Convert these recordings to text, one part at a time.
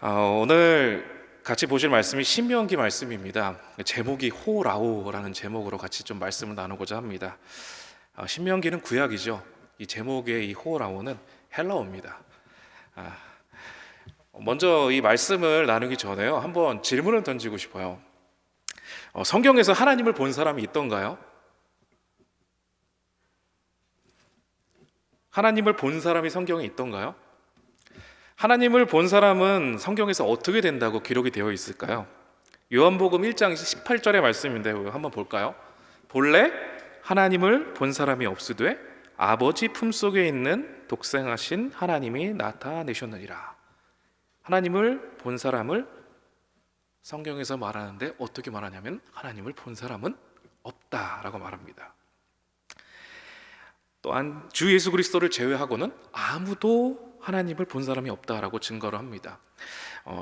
오늘 같이 보실 말씀이 신명기 말씀입니다. 제목이 호라오라는 제목으로 같이 좀 말씀을 나누고자 합니다. 신명기는 구약이죠. 이 제목의 이 호라오는 헬라어입니다. 아, 먼저 이 말씀을 나누기 전에요, 한번 질문을 던지고 싶어요. 성경에서 하나님을 본 사람이 있던가요? 하나님을 본 사람이 성경에 있던가요? 하나님을 본 사람은 성경에서 어떻게 된다고 기록이 되어 있을까요? 요한복음 1장 18절의 말씀인데 한번 볼까요? 본래 하나님을 본 사람이 없으되 아버지 품속에 있는 독생하신 하나님이 나타내셨느니라. 하나님을 본 사람을 성경에서 말하는데 어떻게 말하냐면 하나님을 본 사람은 없다라고 말합니다. 또한 주 예수 그리스도를 제외하고는 아무도 하나님을 본 사람이 없다라고 증거를 합니다.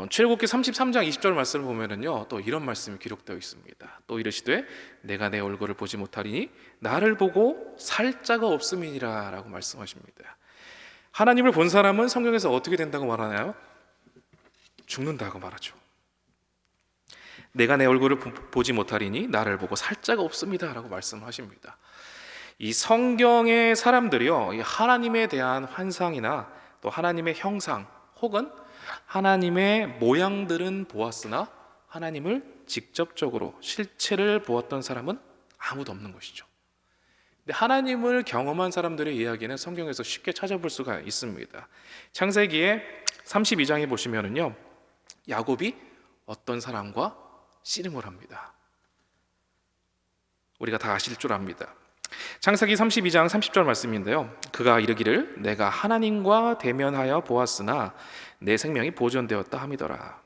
출애굽기 33장 20절 말씀을 보면은요, 또 이런 말씀이 기록되어 있습니다. 또 이르시되 내가 내 얼굴을 보지 못하리니 나를 보고 살 자가 없음이니라라고 말씀하십니다. 하나님을 본 사람은 성경에서 어떻게 된다고 말하나요? 죽는다고 말하죠. 내가 내 얼굴을 보지 못하리니 나를 보고 살 자가 없습니다라고 말씀하십니다. 이 성경의 사람들이요, 이 하나님에 대한 환상이나 또 하나님의 형상 혹은 하나님의 모양들은 보았으나 하나님을 직접적으로 실체를 보았던 사람은 아무도 없는 것이죠. 근데 하나님을 경험한 사람들의 이야기는 성경에서 쉽게 찾아볼 수가 있습니다. 창세기의 32장에 보시면은요, 야곱이 어떤 사람과 씨름을 합니다. 우리가 다 아실 줄 압니다. 창세기 32장 30절 말씀인데요, 그가 이르기를 내가 하나님과 대면하여 보았으나 내 생명이 보존되었다 함이더라.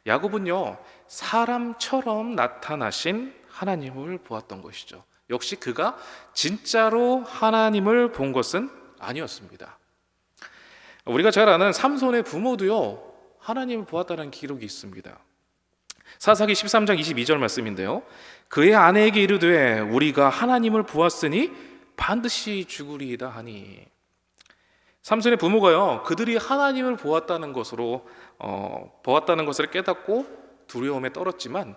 야곱은요, 사람처럼 나타나신 하나님을 보았던 것이죠. 역시 그가 진짜로 하나님을 본 것은 아니었습니다. 우리가 잘 아는 삼손의 부모도요, 하나님을 보았다는 기록이 있습니다. 사사기 13장 22절 말씀인데요, 그의 아내에게 이르되 우리가 하나님을 보았으니 반드시 죽으리이다 하니. 삼손의 부모가요, 그들이 하나님을 보았다는 것을 깨닫고 두려움에 떨었지만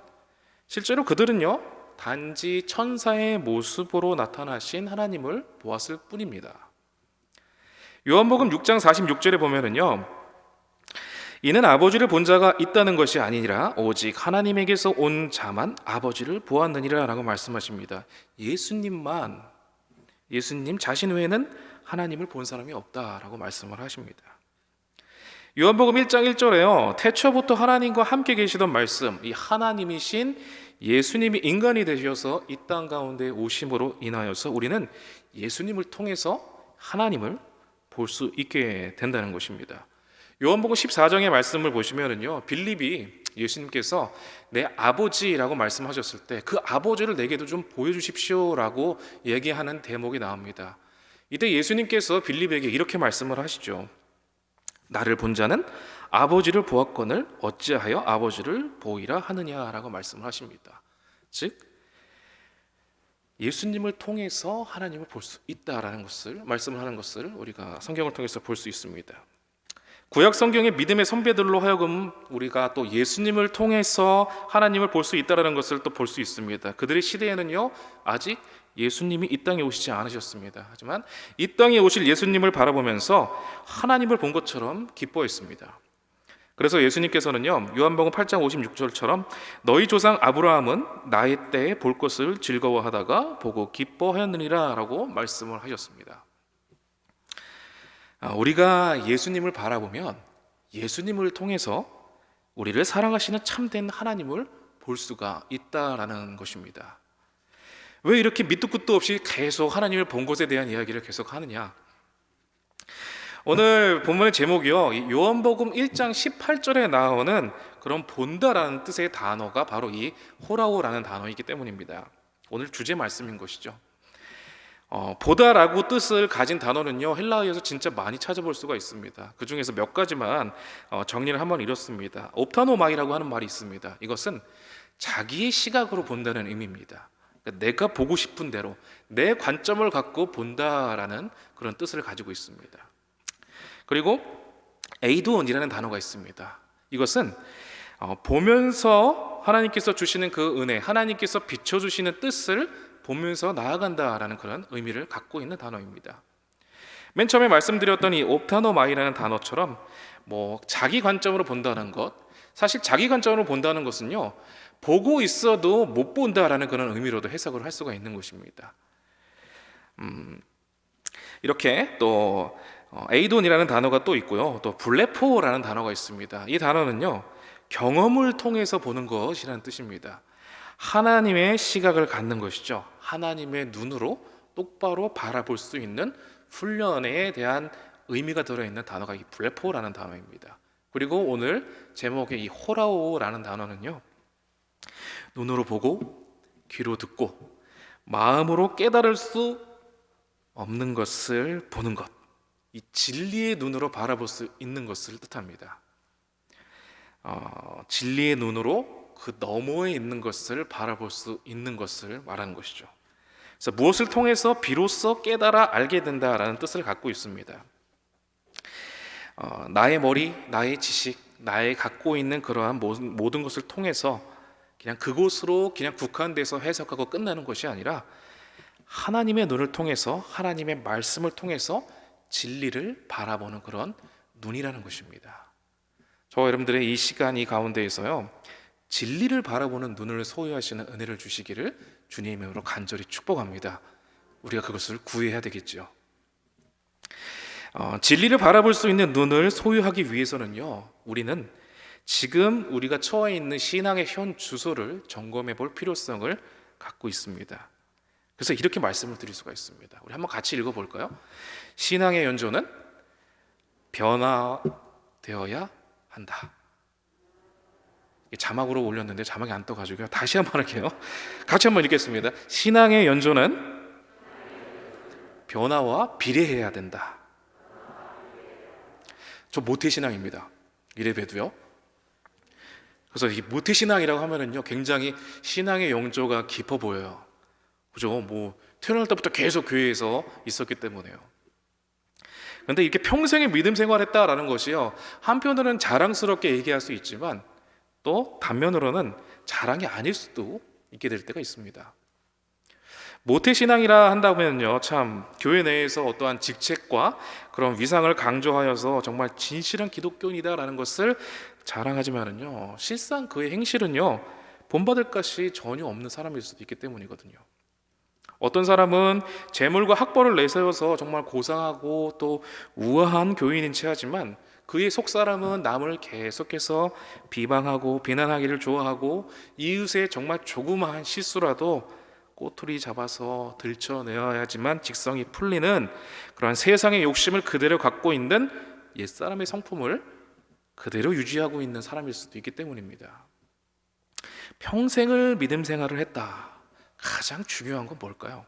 실제로 그들은요, 단지 천사의 모습으로 나타나신 하나님을 보았을 뿐입니다. 요한복음 6장 46절에 보면은요, 이는 아버지를 본 자가 있다는 것이 아니니라 오직 하나님에게서 온 자만 아버지를 보았느니라 라고 말씀하십니다. 예수님 자신 외에는 하나님을 본 사람이 없다라고 말씀을 하십니다. 요한복음 1장 1절에요, 태초부터 하나님과 함께 계시던 말씀, 이 하나님이신 예수님이 인간이 되셔서 이 땅 가운데 오심으로 인하여서 우리는 예수님을 통해서 하나님을 볼 수 있게 된다는 것입니다. 요한복음 14장의 말씀을 보시면은요, 빌립이 예수님께서 내 아버지라고 말씀하셨을 때 그 아버지를 내게도 좀 보여주십시오라고 얘기하는 대목이 나옵니다. 이때 예수님께서 빌립에게 이렇게 말씀을 하시죠. 나를 본 자는 아버지를 보았거늘 어찌하여 아버지를 보이라 하느냐라고 말씀을 하십니다. 즉 예수님을 통해서 하나님을 볼 수 있다라는 것을 말씀을 하는 것을 우리가 성경을 통해서 볼 수 있습니다. 구약 성경의 믿음의 선배들로 하여금 우리가 또 예수님을 통해서 하나님을 볼 수 있다는 것을 또 볼 수 있습니다. 그들의 시대에는요, 아직 예수님이 이 땅에 오시지 않으셨습니다. 하지만 이 땅에 오실 예수님을 바라보면서 하나님을 본 것처럼 기뻐했습니다. 그래서 예수님께서는요, 요한복음 8장 56절처럼 너희 조상 아브라함은 나의 때에 볼 것을 즐거워하다가 보고 기뻐하였느니라 라고 말씀을 하셨습니다. 우리가 예수님을 바라보면 예수님을 통해서 우리를 사랑하시는 참된 하나님을 볼 수가 있다라는 것입니다. 왜 이렇게 밑도 끝도 없이 계속 하나님을 본 것에 대한 이야기를 계속 하느냐? 오늘 본문의 제목이요, 요한복음 1장 18절에 나오는 그런 본다라는 뜻의 단어가 바로 이 호라오라는 단어이기 때문입니다. 오늘 주제 말씀인 것이죠. 보다라고 뜻을 가진 단어는요, 헬라어에서 진짜 많이 찾아볼 수가 있습니다. 그 중에서 몇 가지만 정리를 한번 이뤘습니다. 옵타노마이라고 하는 말이 있습니다. 이것은 자기의 시각으로 본다는 의미입니다. 그러니까 내가 보고 싶은 대로 내 관점을 갖고 본다라는 그런 뜻을 가지고 있습니다. 그리고 에이도온이라는 단어가 있습니다. 이것은 보면서 하나님께서 주시는 그 은혜, 하나님께서 비춰주시는 뜻을 보면서 나아간다라는 그런 의미를 갖고 있는 단어입니다. 맨 처음에 말씀드렸던 이 옵타노마이라는 단어처럼 자기 관점으로 본다는 것, 사실 자기 관점으로 본다는 것은요, 보고 있어도 못 본다라는 그런 의미로도 해석을 할 수가 있는 것입니다. 이렇게 또 에이돈이라는 단어가 또 있고요, 또 블레포라는 단어가 있습니다. 이 단어는요, 경험을 통해서 보는 것이라는 뜻입니다. 하나님의 시각을 갖는 것이죠. 하나님의 눈으로 똑바로 바라볼 수 있는 훈련에 대한 의미가 들어있는 단어가 이 블레포라는 단어입니다. 그리고 오늘 제목의 이 호라오라는 단어는요, 눈으로 보고 귀로 듣고 마음으로 깨달을 수 없는 것을 보는 것, 이 진리의 눈으로 바라볼 수 있는 것을 뜻합니다. 진리의 눈으로 그 너머에 있는 것을 바라볼 수 있는 것을 말하는 것이죠. 그래서 무엇을 통해서 비로소 깨달아 알게 된다라는 뜻을 갖고 있습니다. 나의 머리, 나의 지식, 나의 갖고 있는 그러한 모든 것을 통해서 그냥 그곳으로 그냥 국한돼서 해석하고 끝나는 것이 아니라 하나님의 눈을 통해서, 하나님의 말씀을 통해서 진리를 바라보는 그런 눈이라는 것입니다. 저와 여러분들의 이 시간 이 가운데에서요, 진리를 바라보는 눈을 소유하시는 은혜를 주시기를 주님의 이름으로 간절히 축복합니다. 우리가 그것을 구해야 되겠죠. 진리를 바라볼 수 있는 눈을 소유하기 위해서는요, 우리는 지금 우리가 처해 있는 신앙의 현 주소를 점검해 볼 필요성을 갖고 있습니다. 그래서 이렇게 말씀을 드릴 수가 있습니다. 우리 한번 같이 읽어볼까요? 신앙의 연조는 변화되어야 한다. 자막으로 올렸는데 자막이 안 떠가지고요, 다시 한번 할게요. 같이 한번 읽겠습니다. 신앙의 연조는 변화와 비례해야 된다. 저 모태신앙입니다. 이래봬도요. 그래서 이 모태신앙이라고 하면은요, 굉장히 신앙의 영조가 깊어 보여요. 그죠? 태어날 때부터 계속 교회에서 있었기 때문에요. 그런데 이렇게 평생의 믿음 생활했다라는 것이요, 한편으로는 자랑스럽게 얘기할 수 있지만 또 단면으로는 자랑이 아닐 수도 있게 될 때가 있습니다. 모태신앙이라 한다면요, 참 교회 내에서 어떠한 직책과 그런 위상을 강조하여서 정말 진실한 기독교인이다라는 것을 자랑하지만은요, 실상 그의 행실은요, 본받을 것이 전혀 없는 사람일 수도 있기 때문이거든요. 어떤 사람은 재물과 학벌을 내세워서 정말 고상하고 또 우아한 교인인 체하지만 그의 속사람은 남을 계속해서 비방하고 비난하기를 좋아하고 이웃의 정말 조그마한 실수라도 꼬투리 잡아서 들춰내어야지만 직성이 풀리는 그러한 세상의 욕심을 그대로 갖고 있는 옛사람의 성품을 그대로 유지하고 있는 사람일 수도 있기 때문입니다. 평생을 믿음 생활을 했다. 가장 중요한 건 뭘까요?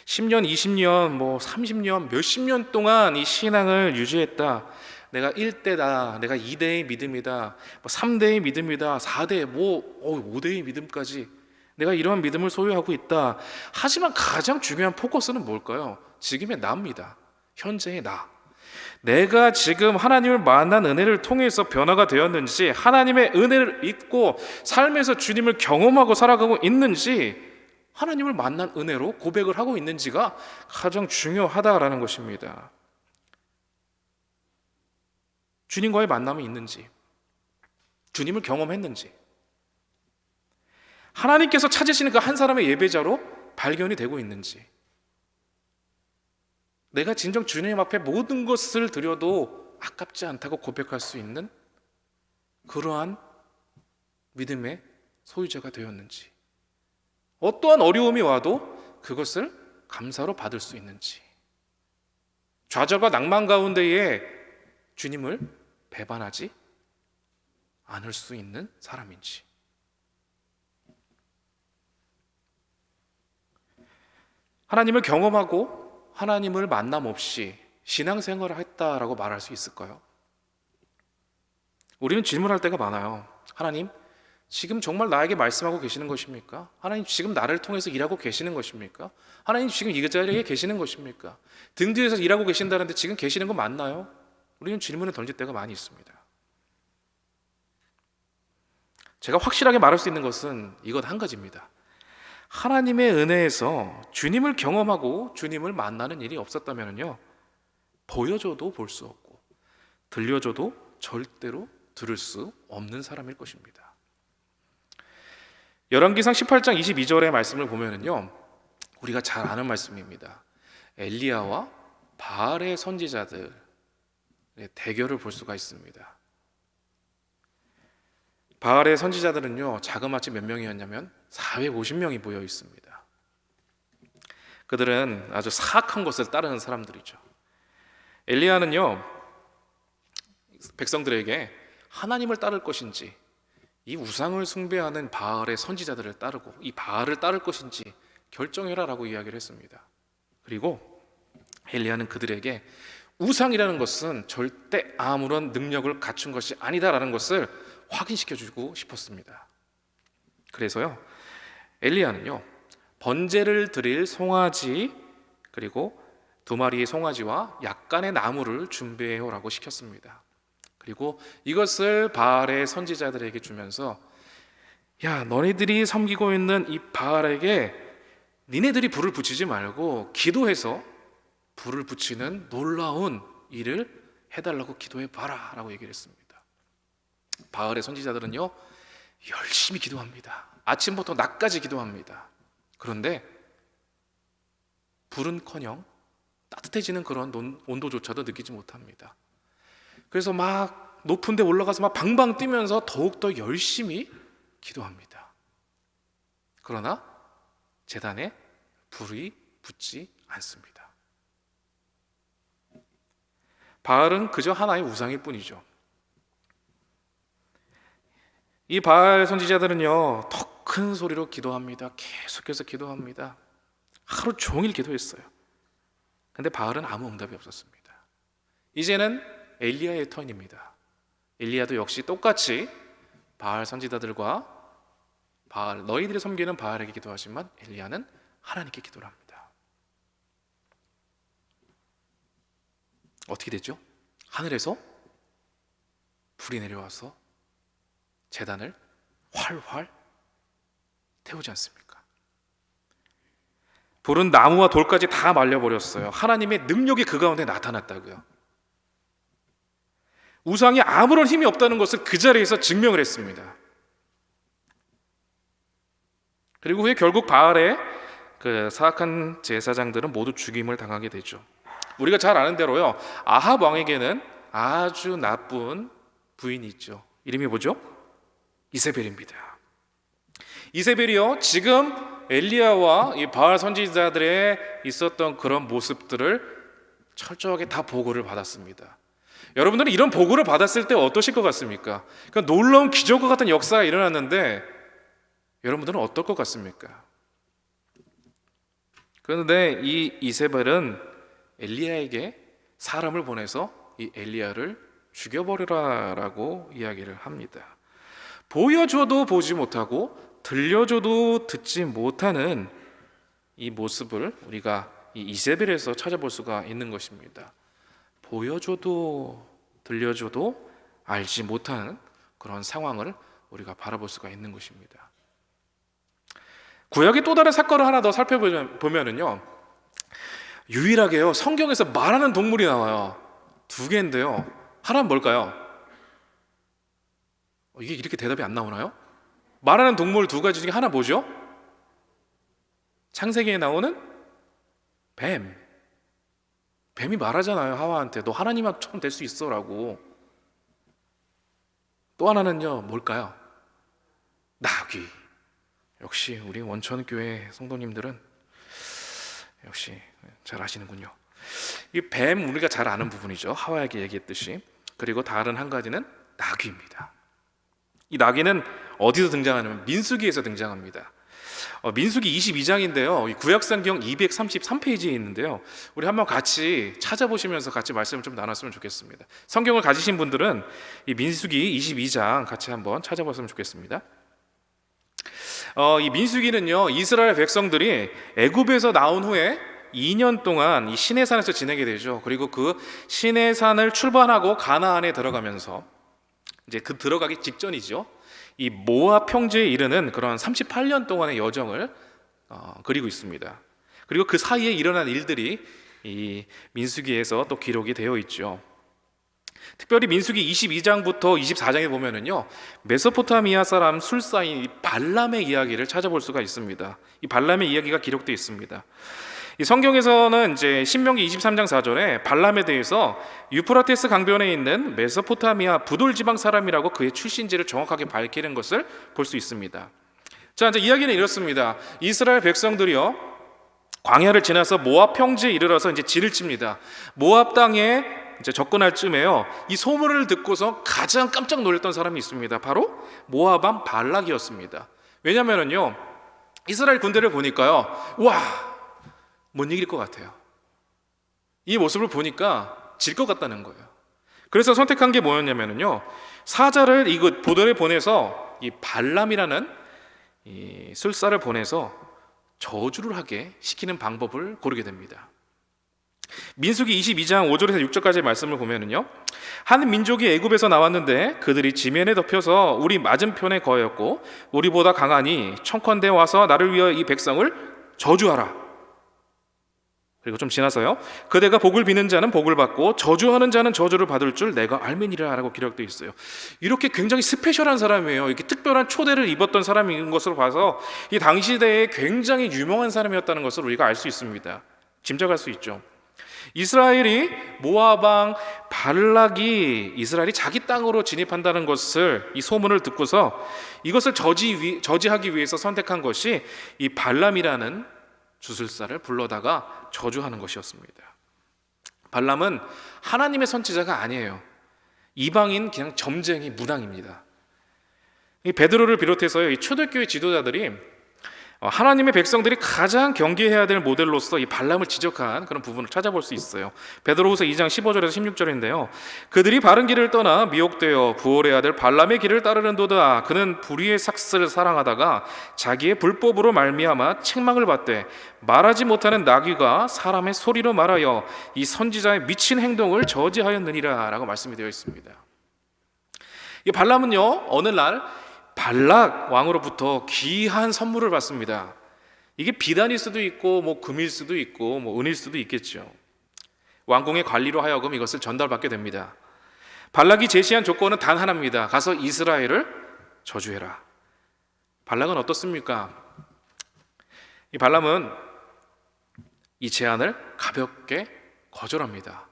10년, 20년, 30년, 몇십 년 동안 이 신앙을 유지했다. 내가 1대다, 내가 2대의 믿음이다, 3대의 믿음이다, 4대, 5대의 믿음까지 내가 이러한 믿음을 소유하고 있다. 하지만 가장 중요한 포커스는 뭘까요? 지금의 나입니다. 현재의 나. 내가 지금 하나님을 만난 은혜를 통해서 변화가 되었는지, 하나님의 은혜를 믿고 삶에서 주님을 경험하고 살아가고 있는지, 하나님을 만난 은혜로 고백을 하고 있는지가 가장 중요하다라는 것입니다. 주님과의 만남이 있는지, 주님을 경험했는지, 하나님께서 찾으시는 그 한 사람의 예배자로 발견이 되고 있는지, 내가 진정 주님 앞에 모든 것을 드려도 아깝지 않다고 고백할 수 있는 그러한 믿음의 소유자가 되었는지, 어떠한 어려움이 와도 그것을 감사로 받을 수 있는지, 좌절과 낭만 가운데에 주님을 배반하지 않을 수 있는 사람인지. 하나님을 경험하고 하나님을 만남 없이 신앙생활을 했다라고 말할 수 있을까요? 우리는 질문할 때가 많아요. 하나님, 지금 정말 나에게 말씀하고 계시는 것입니까? 하나님, 지금 나를 통해서 일하고 계시는 것입니까? 하나님, 지금 이 자리에 계시는 것입니까? 등 뒤에서 일하고 계신다는데 지금 계시는 건 맞나요? 우리는 질문을 던질 때가 많이 있습니다. 제가 확실하게 말할 수 있는 것은 이것 한 가지입니다. 하나님의 은혜에서 주님을 경험하고 주님을 만나는 일이 없었다면요, 보여줘도 볼 수 없고 들려줘도 절대로 들을 수 없는 사람일 것입니다. 열왕기상 18장 22절의 말씀을 보면은요, 우리가 잘 아는 말씀입니다. 엘리야와 바알의 선지자들의 대결을 볼 수가 있습니다. 바알의 선지자들은요, 자그마치 몇 명이었냐면 450명이 모여 있습니다. 그들은 아주 사악한 것을 따르는 사람들이죠. 엘리야는요, 백성들에게 하나님을 따를 것인지, 이 우상을 숭배하는 바알의 선지자들을 따르고 이 바알을 따를 것인지 결정해라라고 이야기를 했습니다. 그리고 엘리야는 그들에게 우상이라는 것은 절대 아무런 능력을 갖춘 것이 아니다라는 것을 확인시켜주고 싶었습니다. 그래서요, 엘리야는요, 번제를 드릴 송아지, 그리고 2마리의 송아지와 약간의 나무를 준비해오라고 시켰습니다. 그리고 이것을 바알의 선지자들에게 주면서, 야, 너희들이 섬기고 있는 이 바알에게 니네들이 불을 붙이지 말고 기도해서 불을 붙이는 놀라운 일을 해달라고 기도해봐라 라고 얘기를 했습니다. 바알의 선지자들은요, 열심히 기도합니다. 아침부터 낮까지 기도합니다. 그런데 불은커녕 따뜻해지는 그런 온도조차도 느끼지 못합니다. 그래서 막 높은 데 올라가서 막 방방 뛰면서 더욱더 열심히 기도합니다. 그러나 제단에 불이 붙지 않습니다. 바알은 그저 하나의 우상일 뿐이죠. 이 바알 선지자들은요, 더 큰 소리로 기도합니다. 계속해서 기도합니다. 하루 종일 기도했어요. 근데 바알은 아무 응답이 없었습니다. 이제는 엘리야의 턴입니다. 엘리야도 역시 똑같이 바알 선지자들과 바알, 너희들이 섬기는 바알에게 기도하지만 엘리야는 하나님께 기도를 합니다. 어떻게 됐죠? 하늘에서 불이 내려와서 제단을 활활 태우지 않습니까? 불은 나무와 돌까지 다 말려버렸어요. 하나님의 능력이 그 가운데 나타났다고요. 우상이 아무런 힘이 없다는 것을 그 자리에서 증명을 했습니다. 그리고 후에 결국 바알의 그 사악한 제사장들은 모두 죽임을 당하게 되죠. 우리가 잘 아는 대로요, 아합 왕에게는 아주 나쁜 부인이 있죠. 이름이 뭐죠? 이세벨입니다. 이세벨이요, 지금 엘리야와 이 바알 선지자들의 있었던 그런 모습들을 철저하게 다 보고를 받았습니다. 여러분들은 이런 보고를 받았을 때 어떠실 것 같습니까? 그러니까 놀라운 기적과 같은 역사가 일어났는데 여러분들은 어떨 것 같습니까? 그런데 이 이세벨은 엘리야에게 사람을 보내서 이 엘리야를 죽여버리라라고 이야기를 합니다. 보여줘도 보지 못하고 들려줘도 듣지 못하는 이 모습을 우리가 이 이세벨에서 찾아볼 수가 있는 것입니다. 보여줘도 들려줘도 알지 못하는 그런 상황을 우리가 바라볼 수가 있는 것입니다. 구약의 또 다른 사건을 하나 더 살펴보면은요, 유일하게요, 성경에서 말하는 동물이 나와요. 2개인데요, 하나는 뭘까요? 이게 이렇게 대답이 안 나오나요? 말하는 동물 2가지 중에 하나 뭐죠? 창세기에 나오는 뱀. 뱀이 말하잖아요, 하와한테. 너 하나님처럼 될 수 있어 라고. 또 하나는요, 뭘까요? 나귀. 역시 우리 원천교회 성도님들은 역시 잘 아시는군요. 이 뱀, 우리가 잘 아는 부분이죠. 하와에게 얘기했듯이. 그리고 다른 한 가지는 나귀입니다. 이 나귀는 어디서 등장하냐면 민수기에서 등장합니다. 민수기 22장인데요. 구약성경 233페이지에 있는데요. 우리 한번 같이 찾아보시면서 같이 말씀을 좀 나눴으면 좋겠습니다. 성경을 가지신 분들은 이 민수기 22장 같이 한번 찾아봤으면 좋겠습니다. 이 민수기는요, 이스라엘 백성들이 애굽에서 나온 후에 2년 동안 이 시내산에서 지내게 되죠. 그리고 그 시내산을 출발하고 가나안에 들어가면서 이제 그 들어가기 직전이죠. 이 모압 평지에 이르는 그런 38년 동안의 여정을 그리고 있습니다. 그리고 그 사이에 일어난 일들이 이 민수기에서 또 기록이 되어 있죠. 특별히 민수기 22장부터 24장에 보면은요, 메소포타미아 사람 술사인 발람의 이야기를 찾아볼 수가 있습니다. 이 발람의 이야기가 기록되어 있습니다. 이 성경에서는 이제 신명기 23장 4절에 발람에 대해서 유프라테스 강변에 있는 메소포타미아 부돌 지방 사람이라고 그의 출신지를 정확하게 밝히는 것을 볼 수 있습니다. 자, 이제 이야기는 이렇습니다. 이스라엘 백성들이요, 광야를 지나서 모압 평지에 이르러서 이제 진을 칩니다. 모압 땅에 이제 접근할 쯤에요, 이 소문을 듣고서 가장 깜짝 놀랐던 사람이 있습니다. 바로 모압 왕 발락이었습니다. 왜냐면은요, 이스라엘 군대를 보니까요, 와, 못 이길 것 같아요. 이 모습을 보니까 질 것 같다는 거예요. 그래서 선택한 게 뭐였냐면요, 사자를 이곳 보도에 보내서 이 발람이라는 이 술사를 보내서 저주를 하게 시키는 방법을 고르게 됩니다. 민수기 22장 5절에서 6절까지의 말씀을 보면은요, 한 민족이 애굽에서 나왔는데 그들이 지면에 덮여서 우리 맞은편에 거하였고 우리보다 강하니 청컨대 와서 나를 위하여 이 백성을 저주하라. 그리고 좀 지나서요, 그대가 복을 비는 자는 복을 받고 저주하는 자는 저주를 받을 줄 내가 알미니라 라고 기록되어 있어요. 이렇게 굉장히 스페셜한 사람이에요. 이렇게 특별한 초대를 입었던 사람인 것으로 봐서 이 당시 대에 굉장히 유명한 사람이었다는 것을 우리가 알 수 있습니다. 짐작할 수 있죠. 이스라엘이 모압 왕 발락이 이스라엘이 자기 땅으로 진입한다는 것을, 이 소문을 듣고서 이것을 저지하기 위해서 선택한 것이 이 발람이라는 주술사를 불러다가 저주하는 것이었습니다. 발람은 하나님의 선지자가 아니에요. 이방인 그냥 점쟁이 무당입니다. 이 베드로를 비롯해서요, 이 초대교회 지도자들이 하나님의 백성들이 가장 경계해야 될 모델로서 이 발람을 지적한 그런 부분을 찾아볼 수 있어요. 베드로후서 2장 15절에서 16절인데요. 그들이 바른 길을 떠나 미혹되어 부올의 아들 발람의 길을 따르는도다. 그는 불의의 삭스를 사랑하다가 자기의 불법으로 말미암아 책망을 받되 말하지 못하는 나귀가 사람의 소리로 말하여 이 선지자의 미친 행동을 저지하였느니라 라고 말씀이 되어 있습니다. 이 발람은요, 어느 날 발락 왕으로부터 귀한 선물을 받습니다. 이게 비단일 수도 있고 뭐 금일 수도 있고 뭐 은일 수도 있겠죠. 왕궁의 관리로 하여금 이것을 전달받게 됩니다. 발락이 제시한 조건은 단 하나입니다. 가서 이스라엘을 저주해라. 발락은 어떻습니까? 이 발람은 이 제안을 가볍게 거절합니다.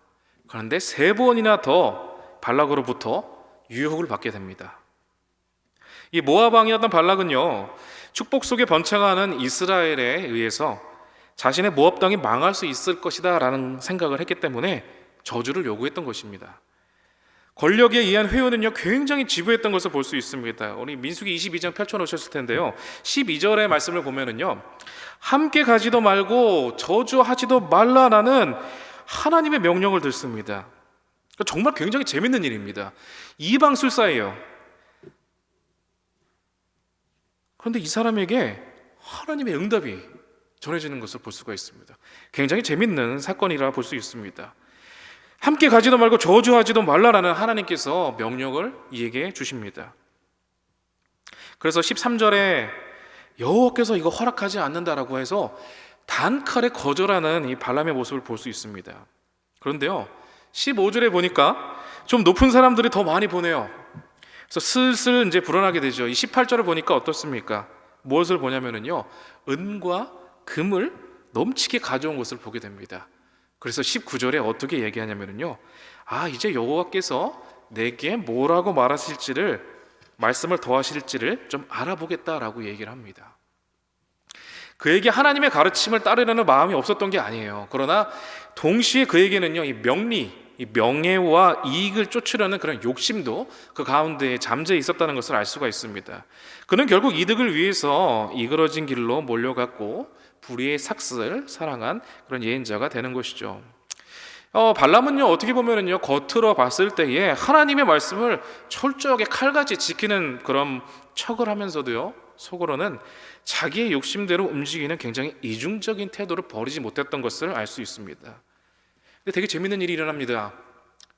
그런데 3번이나 더 발락으로부터 유혹을 받게 됩니다. 이 모압 왕이었던 발락은요, 축복 속에 번창하는 이스라엘에 의해서 자신의 모압 땅이 망할 수 있을 것이다 라는 생각을 했기 때문에 저주를 요구했던 것입니다. 권력에 의한 회유는요, 굉장히 지부했던 것을 볼 수 있습니다. 우리 민수기 22장 펼쳐놓으셨을 텐데요, 12절의 말씀을 보면은요, 함께 가지도 말고 저주하지도 말라라는 하나님의 명령을 듣습니다. 정말 굉장히 재밌는 일입니다. 이방 술사예요. 그런데 이 사람에게 하나님의 응답이 전해지는 것을 볼 수가 있습니다. 굉장히 재밌는 사건이라 볼 수 있습니다. 함께 가지도 말고 저주하지도 말라라는 하나님께서 명령을 이에게 주십니다. 그래서 13절에 여호와께서 이거 허락하지 않는다라고 해서 단칼에 거절하는 이 발람의 모습을 볼 수 있습니다. 그런데요, 15절에 보니까 좀 높은 사람들이 더 많이 보내요. 그래서 슬슬 이제 불어나게 되죠. 이 18절을 보니까 어떻습니까? 무엇을 보냐면은요, 은과 금을 넘치게 가져온 것을 보게 됩니다. 그래서 19절에 어떻게 얘기하냐면은요, 이제 여호와께서 내게 뭐라고 말씀을 더하실지를 좀 알아보겠다라고 얘기를 합니다. 그에게 하나님의 가르침을 따르려는 마음이 없었던 게 아니에요. 그러나 동시에 그에게는요, 이 명예와 이익을 쫓으려는 그런 욕심도 그 가운데에 잠재해 있었다는 것을 알 수가 있습니다. 그는 결국 이득을 위해서 이그러진 길로 몰려갔고 불의의 삭스를 사랑한 그런 예언자가 되는 것이죠. 발람은요, 어떻게 보면은요, 겉으로 봤을 때에 하나님의 말씀을 철저하게 칼같이 지키는 그런 척을 하면서도요, 속으로는 자기의 욕심대로 움직이는 굉장히 이중적인 태도를 버리지 못했던 것을 알 수 있습니다. 근데 되게 재밌는 일이 일어납니다.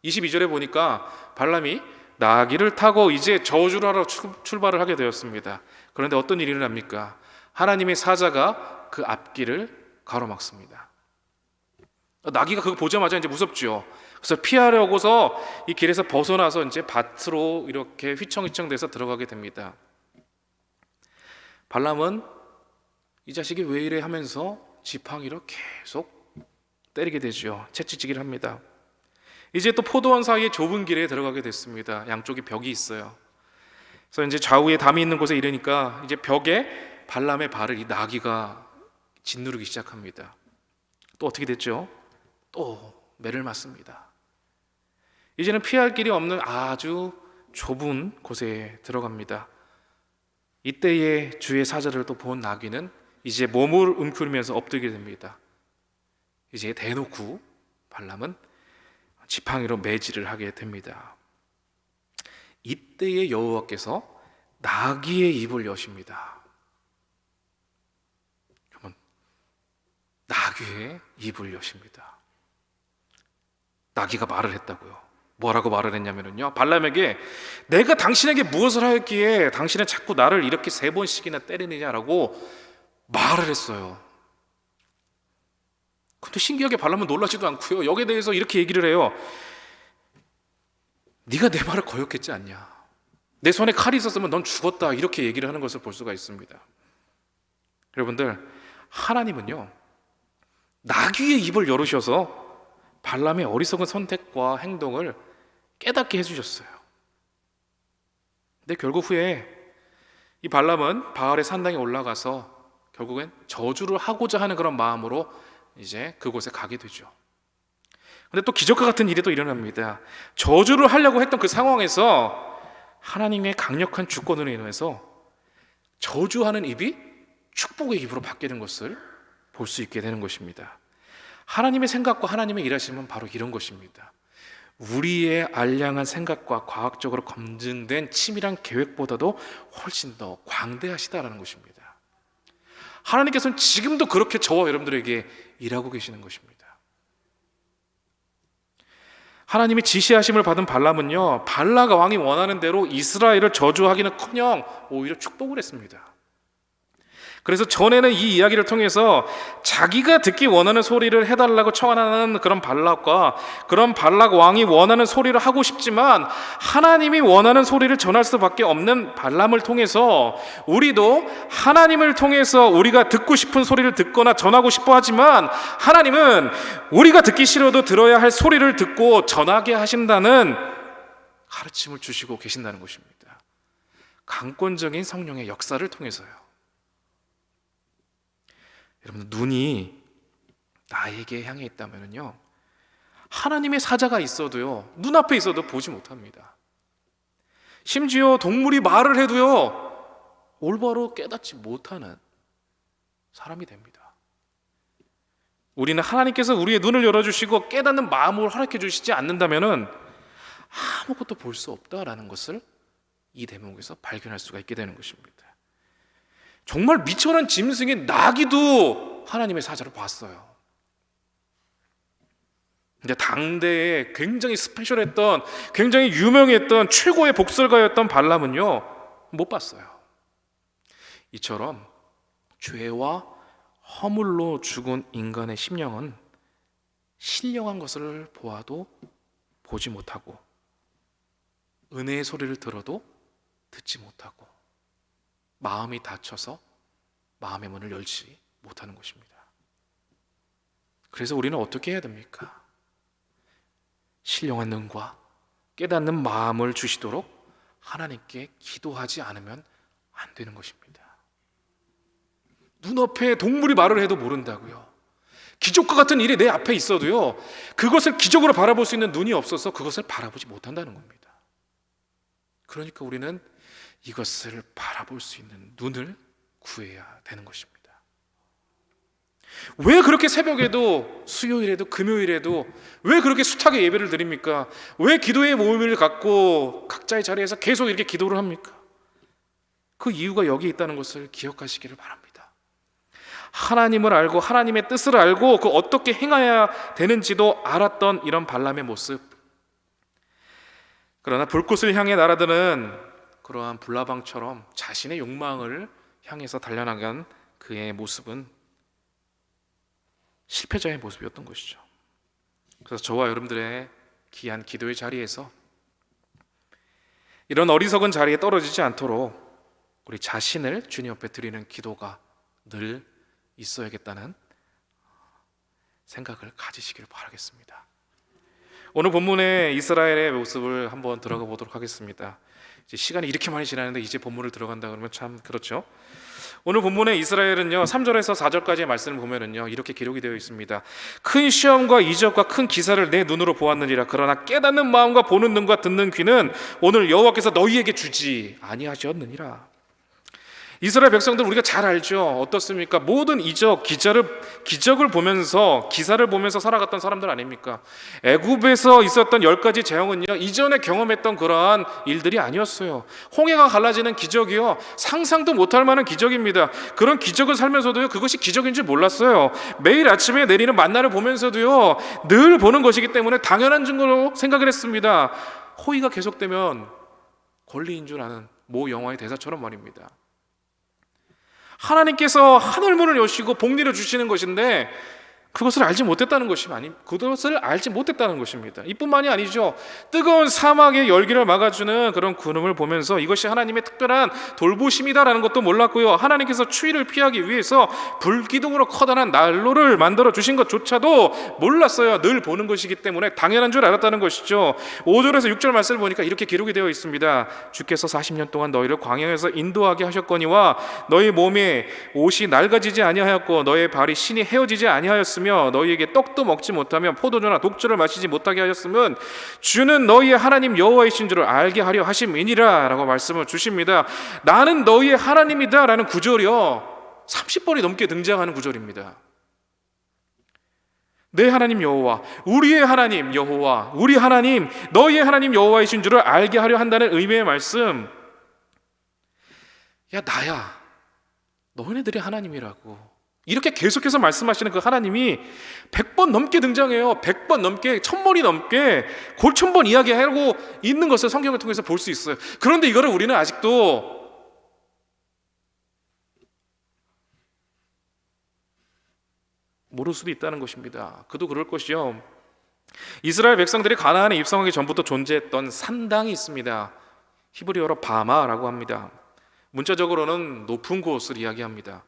22절에 보니까 발람이 나귀를 타고 이제 저주를 하러 출발을 하게 되었습니다. 그런데 어떤 일이 일어납니까? 하나님의 사자가 그 앞길을 가로막습니다. 나귀가 그거 보자마자 이제 무섭죠. 그래서 피하려고서 이 길에서 벗어나서 이제 밭으로 이렇게 휘청휘청 돼서 들어가게 됩니다. 발람은 이 자식이 왜 이래 하면서 지팡이로 계속 때리게 되죠. 채찍질을 합니다. 이제 또 포도원 사이에 좁은 길에 들어가게 됐습니다. 양쪽에 벽이 있어요. 그래서 이제 좌우에 담이 있는 곳에 이르니까 이제 벽에 발람의 발을 이 나귀가 짓누르기 시작합니다. 또 어떻게 됐죠? 또 매를 맞습니다. 이제는 피할 길이 없는 아주 좁은 곳에 들어갑니다. 이때에 주의 사자를 또 본 나귀는 이제 몸을 움츠리면서 엎드리게 됩니다. 이제 대놓고 발람은 지팡이로 매질을 하게 됩니다. 이때에 여호와께서 나귀의 입을 여십니다. 그러면 나귀의 입을 여십니다. 나귀가 말을 했다고요. 뭐라고 말을 했냐면요, 발람에게 내가 당신에게 무엇을 하였기에 당신은 자꾸 나를 이렇게 3번씩이나 때리느냐라고 말을 했어요. 근데 신기하게 발람은 놀라지도 않고요, 여기에 대해서 이렇게 얘기를 해요. 네가 내 말을 거역했지 않냐, 내 손에 칼이 있었으면 넌 죽었다, 이렇게 얘기를 하는 것을 볼 수가 있습니다. 여러분들, 하나님은요 나귀의 입을 열으셔서 발람의 어리석은 선택과 행동을 깨닫게 해주셨어요. 근데 결국 후에 이 발람은 바알의 산당에 올라가서 결국엔 저주를 하고자 하는 그런 마음으로 이제 그곳에 가게 되죠. 근데 또 기적과 같은 일이 또 일어납니다. 저주를 하려고 했던 그 상황에서 하나님의 강력한 주권으로 인해서 저주하는 입이 축복의 입으로 바뀌는 것을 볼 수 있게 되는 것입니다. 하나님의 생각과 하나님의 일하심은 바로 이런 것입니다. 우리의 알량한 생각과 과학적으로 검증된 치밀한 계획보다도 훨씬 더 광대하시다라는 것입니다. 하나님께서는 지금도 그렇게 저와 여러분들에게 일하고 계시는 것입니다. 하나님의 지시하심을 받은 발람은요, 발라가 왕이 원하는 대로 이스라엘을 저주하기는커녕 오히려 축복을 했습니다. 그래서 전에는 이 이야기를 통해서 자기가 듣기 원하는 소리를 해달라고 청하는 그런 발락과 그런 발락 왕이 원하는 소리를 하고 싶지만 하나님이 원하는 소리를 전할 수밖에 없는 발람을 통해서 우리도 하나님을 통해서 우리가 듣고 싶은 소리를 듣거나 전하고 싶어 하지만 하나님은 우리가 듣기 싫어도 들어야 할 소리를 듣고 전하게 하신다는 가르침을 주시고 계신다는 것입니다. 강권적인 성령의 역사를 통해서요. 여러분, 눈이 나에게 향해 있다면요, 하나님의 사자가 있어도요, 눈앞에 있어도 보지 못합니다. 심지어 동물이 말을 해도요, 올바로 깨닫지 못하는 사람이 됩니다. 우리는 하나님께서 우리의 눈을 열어주시고 깨닫는 마음을 허락해 주시지 않는다면은 아무것도 볼 수 없다라는 것을 이 대목에서 발견할 수가 있게 되는 것입니다. 정말 미천한 짐승인 나귀도 하나님의 사자를 봤어요. 근데 당대에 굉장히 스페셜했던, 굉장히 유명했던 최고의 복설가였던 발람은요, 못 봤어요. 이처럼 죄와 허물로 죽은 인간의 심령은 신령한 것을 보아도 보지 못하고 은혜의 소리를 들어도 듣지 못하고 마음이 닫혀서 마음의 문을 열지 못하는 것입니다. 그래서 우리는 어떻게 해야 됩니까? 신령한 눈과 깨닫는 마음을 주시도록 하나님께 기도하지 않으면 안 되는 것입니다. 눈앞에 동물이 말을 해도 모른다고요. 기적과 같은 일이 내 앞에 있어도요, 그것을 기적으로 바라볼 수 있는 눈이 없어서 그것을 바라보지 못한다는 겁니다. 그러니까 우리는 이것을 바라볼 수 있는 눈을 구해야 되는 것입니다. 왜 그렇게 새벽에도 수요일에도 금요일에도 왜 그렇게 숱하게 예배를 드립니까? 왜 기도의 모임을 갖고 각자의 자리에서 계속 이렇게 기도를 합니까? 그 이유가 여기 있다는 것을 기억하시기를 바랍니다. 하나님을 알고 하나님의 뜻을 알고 그 어떻게 행해야 되는지도 알았던 이런 발람의 모습, 그러나 불꽃을 향해 날아드는 그러한 불나방처럼 자신의 욕망을 향해서 달려나간 그의 모습은 실패자의 모습이었던 것이죠. 그래서 저와 여러분들의 귀한 기도의 자리에서 이런 어리석은 자리에 떨어지지 않도록 우리 자신을 주님 옆에 드리는 기도가 늘 있어야겠다는 생각을 가지시기를 바라겠습니다. 오늘 본문의 이스라엘의 모습을 한번 들어가 보도록 하겠습니다. 이제 시간이 이렇게 많이 지났는데 이제 본문을 들어간다 그러면 참 그렇죠. 오늘 본문의 이스라엘은요 3절에서 4절까지의 말씀을 보면은요 이렇게 기록이 되어 있습니다. 큰 시험과 이적과 큰 기사를 내 눈으로 보았느니라. 그러나 깨닫는 마음과 보는 눈과 듣는 귀는 오늘 여호와께서 너희에게 주지 아니하셨느니라. 이스라엘 백성들은 우리가 잘 알죠. 어떻습니까? 모든 기적을 보면서 기사를 보면서 살아갔던 사람들 아닙니까? 애굽에서 있었던 10가지 재앙은요 이전에 경험했던 그러한 일들이 아니었어요. 홍해가 갈라지는 기적이요 상상도 못할 만한 기적입니다. 그런 기적을 살면서도요 그것이 기적인 줄 몰랐어요. 매일 아침에 내리는 만나를 보면서도요 늘 보는 것이기 때문에 당연한 증거로 생각을 했습니다. 호의가 계속되면 권리인 줄 아는 모 영화의 대사처럼 말입니다. 하나님께서 하늘문을 여시고 복리를 주시는 것인데 그것을 알지 못했다는 것입니다. 이뿐만이 아니죠. 뜨거운 사막의 열기를 막아주는 그런 구름을 보면서 이것이 하나님의 특별한 돌보심이다라는 것도 몰랐고요. 하나님께서 추위를 피하기 위해서 불기둥으로 커다란 난로를 만들어 주신 것조차도 몰랐어요. 늘 보는 것이기 때문에 당연한 줄 알았다는 것이죠. 5절에서 6절 말씀을 보니까 이렇게 기록이 되어 있습니다. 주께서 40년 동안 너희를 광야에서 인도하게 하셨거니와 너희 몸에 옷이 낡아지지 아니하였고 너희 발이 신이 헤어지지 아니하였으며 너희에게 떡도 먹지 못하며 포도주나 독주를 마시지 못하게 하셨으면 주는 너희의 하나님 여호와이신 줄을 알게 하려 하심이니라 라고 말씀을 주십니다. 나는 너희의 하나님이다 라는 구절이요 30번이 넘게 등장하는 구절입니다. 내 하나님 여호와, 우리의 하나님 여호와, 우리 하나님 너희의 하나님 여호와이신 줄을 알게 하려 한다는 의미의 말씀. 야 나야 너희네들이 하나님이라고 이렇게 계속해서 말씀하시는 그 하나님이 100번 넘게 등장해요. 100번 넘게, 1000번이 넘게 골천번 이야기하고 있는 것을 성경을 통해서 볼 수 있어요. 그런데 이거를 우리는 아직도 모를 수도 있다는 것입니다. 그도 그럴 것이요. 이스라엘 백성들이 가나안에 입성하기 전부터 존재했던 산당이 있습니다. 히브리어로 바마라고 합니다. 문자적으로는 높은 곳을 이야기합니다.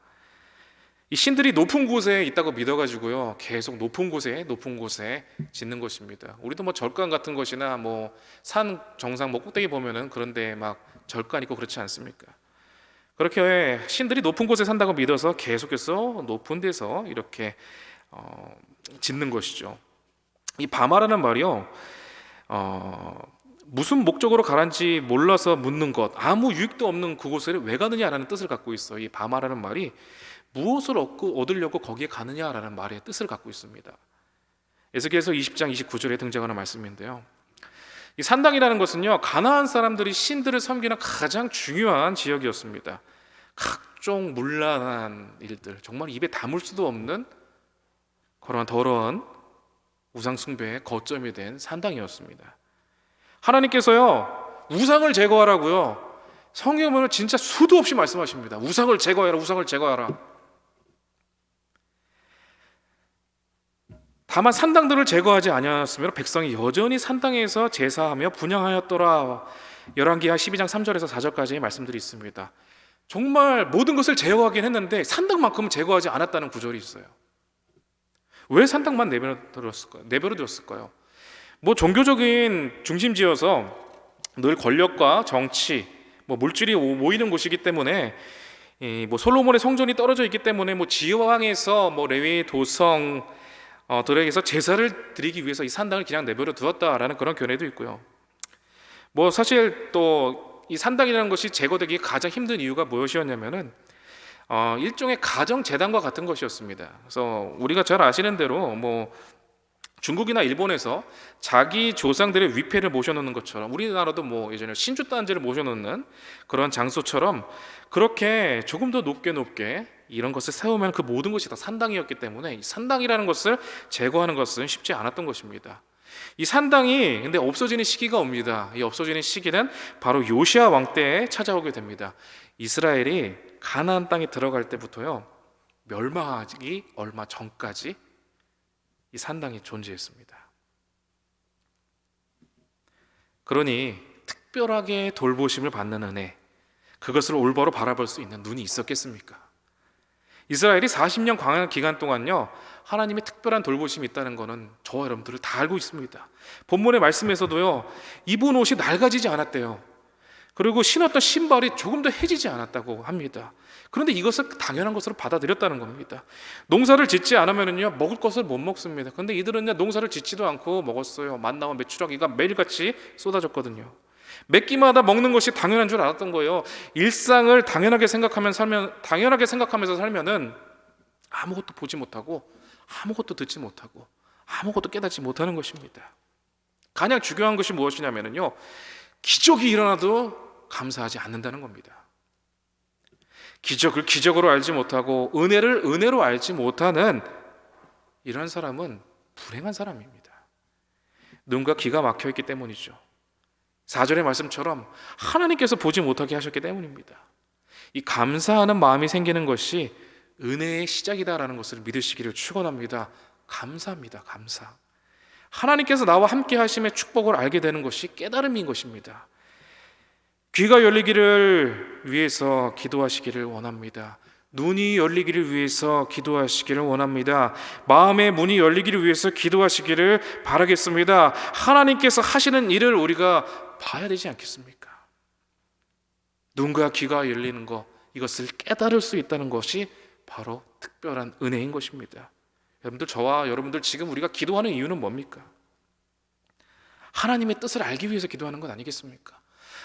이 신들이 높은 곳에 있다고 믿어가지고요 계속 높은 곳에 짓는 것입니다. 우리도 뭐 절간 같은 것이나 뭐 산 정상 뭐 꼭대기 보면은 그런데 막 절간 있고 그렇지 않습니까? 그렇게 신들이 높은 곳에 산다고 믿어서 계속해서 높은 데서 이렇게 짓는 것이죠. 이 바마라는 말이요 무슨 목적으로 가는지 몰라서 묻는 것, 아무 유익도 없는 그곳에 왜 가느냐라는 뜻을 갖고 있어요. 이 바마라는 말이 무엇을 얻으려고 거기에 가느냐라는 말의 뜻을 갖고 있습니다. 에스겔서 20장 29절에 등장하는 말씀인데요. 이 산당이라는 것은요 가나안 사람들이 신들을 섬기는 가장 중요한 지역이었습니다. 각종 문란한 일들, 정말 입에 담을 수도 없는 그러한 더러운 우상 숭배의 거점이 된 산당이었습니다. 하나님께서요 우상을 제거하라고요 성경에 보면 진짜 수도 없이 말씀하십니다. 우상을 제거해라, 우상을 제거하라. 다만 산당들을 제거하지 아니하였으므로 백성이 여전히 산당에서 제사하며 분향하였더라. 열왕기하 12장 3절에서 4절까지의 말씀들이 있습니다. 정말 모든 것을 제거하긴 했는데 산당만큼은 제거하지 않았다는 구절이 있어요. 왜 산당만 내버려뒀을까요? 뭐 종교적인 중심지어서 늘 권력과 정치, 뭐 물질이 모이는 곳이기 때문에 뭐 솔로몬의 성전이 떨어져 있기 때문에 뭐 지왕에서 뭐 레위 도성 들에게서 제사를 드리기 위해서 이 산당을 그냥 내버려 두었다라는 그런 견해도 있고요. 뭐 사실 또 이 산당이라는 것이 제거되기 가장 힘든 이유가 무엇이었냐면은 일종의 가정 재단과 같은 것이었습니다. 그래서 우리가 잘 아시는 대로 뭐 중국이나 일본에서 자기 조상들의 위패를 모셔놓는 것처럼 우리나라도 뭐 예전에 신주단지를 모셔놓는 그런 장소처럼 그렇게 조금 더 높게 이런 것을 세우면 그 모든 것이 다 산당이었기 때문에 이 산당이라는 것을 제거하는 것은 쉽지 않았던 것입니다. 이 산당이 근데 없어지는 시기가 옵니다. 이 없어지는 시기는 바로 요시야 왕 때에 찾아오게 됩니다. 이스라엘이 가나안 땅에 들어갈 때부터요, 멸망하기 얼마 전까지 이 산당이 존재했습니다. 그러니 특별하게 돌보심을 받는 은혜, 그것을 올바로 바라볼 수 있는 눈이 있었겠습니까? 이스라엘이 40년 광야 기간 동안요, 하나님의 특별한 돌보심이 있다는 것은 저와 여러분들을 다 알고 있습니다. 본문의 말씀에서도요, 입은 옷이 낡아지지 않았대요. 그리고 신었던 신발이 조금도 해지지 않았다고 합니다. 그런데 이것을 당연한 것으로 받아들였다는 겁니다. 농사를 짓지 않으면요, 먹을 것을 못 먹습니다. 그런데 이들은요, 농사를 짓지도 않고 먹었어요. 만나와 메추라기가 매일같이 쏟아졌거든요. 몇 끼마다 먹는 것이 당연한 줄 알았던 거예요. 일상을 당연하게 생각하면서 살면은 아무것도 보지 못하고, 아무것도 듣지 못하고, 아무것도 깨닫지 못하는 것입니다. 가장 중요한 것이 무엇이냐면요, 기적이 일어나도 감사하지 않는다는 겁니다. 기적을 기적으로 알지 못하고 은혜를 은혜로 알지 못하는 이런 사람은 불행한 사람입니다. 눈과 귀가 막혀 있기 때문이죠. 4절의 말씀처럼 하나님께서 보지 못하게 하셨기 때문입니다. 이 감사하는 마음이 생기는 것이 은혜의 시작이다라는 것을 믿으시기를 축원합니다. 감사합니다. 감사. 하나님께서 나와 함께 하심의 축복을 알게 되는 것이 깨달음인 것입니다. 귀가 열리기를 위해서 기도하시기를 원합니다. 눈이 열리기를 위해서 기도하시기를 원합니다. 마음의 문이 열리기를 위해서 기도하시기를 바라겠습니다. 하나님께서 하시는 일을 우리가 봐야 되지 않겠습니까? 눈과 귀가 열리는 것, 이것을 깨달을 수 있다는 것이 바로 특별한 은혜인 것입니다. 여러분들, 저와 여러분들 지금 우리가 기도하는 이유는 뭡니까? 하나님의 뜻을 알기 위해서 기도하는 것 아니겠습니까?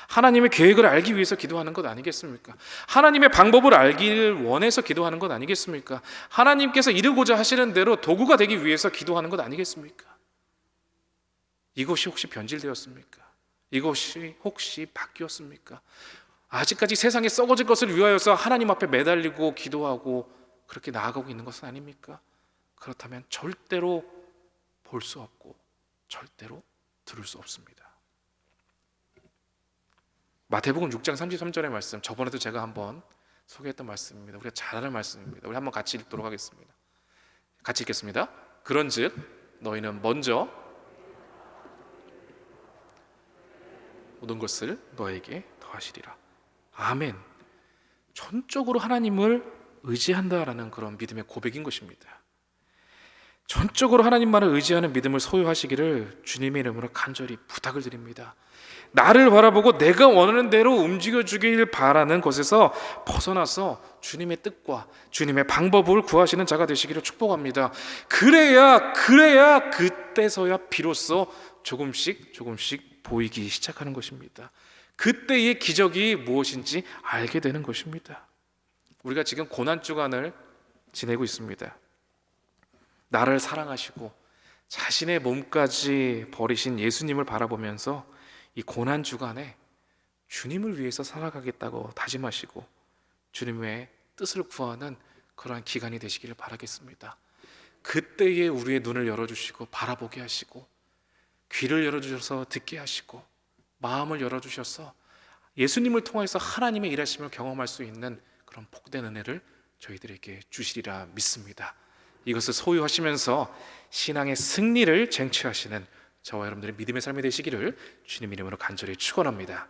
하나님의 계획을 알기 위해서 기도하는 것 아니겠습니까? 하나님의 방법을 알기를 원해서 기도하는 것 아니겠습니까? 하나님께서 이루고자 하시는 대로 도구가 되기 위해서 기도하는 것 아니겠습니까? 이것이 혹시 변질되었습니까? 이것이 혹시 바뀌었습니까? 아직까지 세상에 썩어질 것을 위하여서 하나님 앞에 매달리고 기도하고 그렇게 나아가고 있는 것은 아닙니까? 그렇다면 절대로 볼 수 없고 절대로 들을 수 없습니다. 마태복음 6장 33절의 말씀, 저번에도 제가 한번 소개했던 말씀입니다. 우리가 잘 아는 말씀입니다. 우리 한번 같이 읽도록 하겠습니다. 같이 읽겠습니다. 그런즉 너희는 먼저 모든 것을 너에게 더하시리라. 아멘. 전적으로 하나님을 의지한다라는 그런 믿음의 고백인 것입니다. 전적으로 하나님만을 의지하는 믿음을 소유하시기를 주님의 이름으로 간절히 부탁을 드립니다. 나를 바라보고 내가 원하는 대로 움직여주길 바라는 것에서 벗어나서 주님의 뜻과 주님의 방법을 구하시는 자가 되시기를 축복합니다. 그래야 그때서야 비로소 조금씩 보이기 시작하는 것입니다. 그때의 기적이 무엇인지 알게 되는 것입니다. 우리가 지금 고난주간을 지내고 있습니다. 나를 사랑하시고 자신의 몸까지 버리신 예수님을 바라보면서 이 고난주간에 주님을 위해서 살아가겠다고 다짐하시고 주님의 뜻을 구하는 그러한 기간이 되시기를 바라겠습니다. 그때에 우리의 눈을 열어주시고 바라보게 하시고 귀를 열어주셔서 듣게 하시고 마음을 열어주셔서 예수님을 통해서 하나님의 일하심을 경험할 수 있는 그런 복된 은혜를 저희들에게 주시리라 믿습니다. 이것을 소유하시면서 신앙의 승리를 쟁취하시는 저와 여러분들의 믿음의 삶이 되시기를 주님 이름으로 간절히 축원합니다.